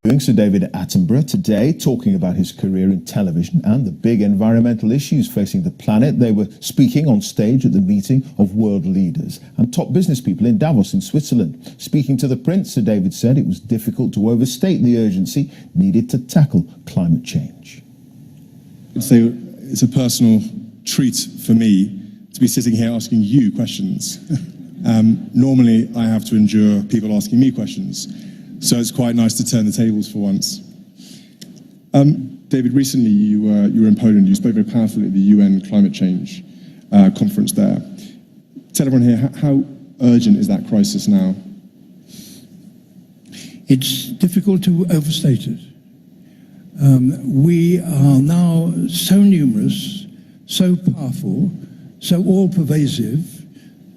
Sir David Attenborough today, talking about his career in television and the big environmental issues facing the planet. They were speaking on stage at the meeting of world leaders and top business people in Davos in Switzerland. Speaking to the Prince, Sir David said it was difficult to overstate the urgency needed to tackle climate change. So it's a personal treat for me to be sitting here asking you questions. Normally I have to endure people asking me questions. So it's quite nice to turn the tables for once. David, recently you were in Poland. You spoke very powerfully at the UN climate change conference there. Tell everyone here, how urgent is that crisis now? It's difficult to overstate it. We are now so numerous, so powerful, so all-pervasive.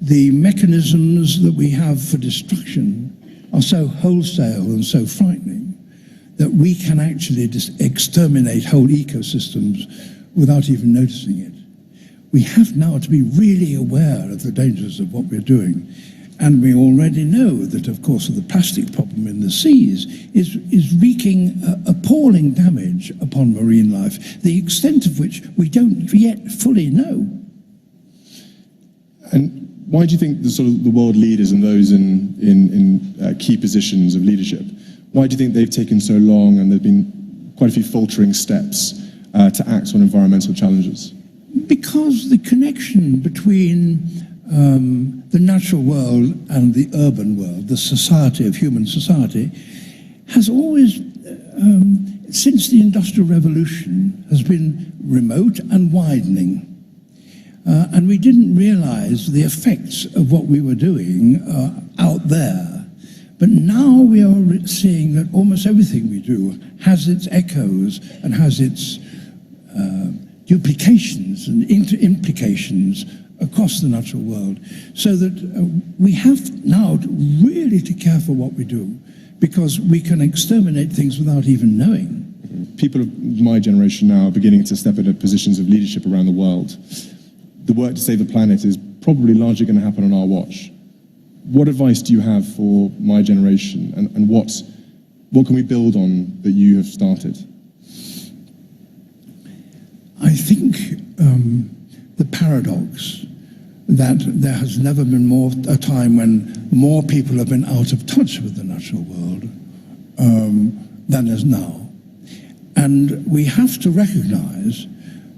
The mechanisms that we have for destruction are so wholesale and so frightening that we can actually just exterminate whole ecosystems without even noticing it. We have now to be really aware of the dangers of what we're doing. And we already know that, of course, the plastic problem in the seas is wreaking appalling damage upon marine life, the extent of which we don't yet fully know. And why do you think the world leaders and those in key positions of leadership, why do you think they've taken so long and there have been quite a few faltering steps to act on environmental challenges? Because the connection between the natural world and the urban world, the society of human society, has always, since the Industrial Revolution, has been remote and widening. And we didn't realize the effects of what we were doing out there. But now we are seeing that almost everything we do has its echoes and has its duplications and implications across the natural world. So that we have now really to care for what we do, because we can exterminate things without even knowing. People of my generation now are beginning to step into positions of leadership around the world. The work to save the planet is probably largely going to happen on our watch. What advice do you have for my generation, and what can we build on that you have started? I think the paradox that there has never been a time when more people have been out of touch with the natural world than is now. And we have to recognize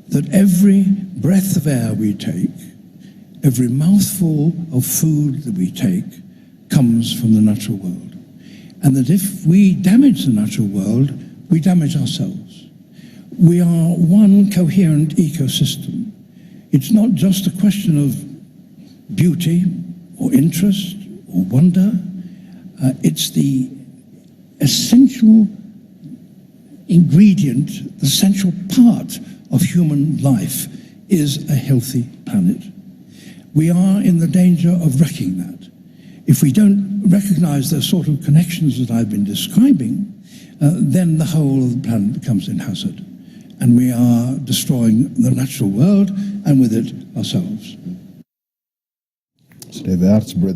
that every breath of air we take, every mouthful of food that we take, comes from the natural world. And that if we damage the natural world, we damage ourselves. We are one coherent ecosystem. It's not just a question of beauty or interest or wonder. It's the essential ingredient, the essential part of human life is a healthy planet. We are in the danger of wrecking that. If we don't recognize those sort of connections that I've been describing, then the whole of the planet becomes in hazard. And we are destroying the natural world and with it ourselves. Sir David Attenborough.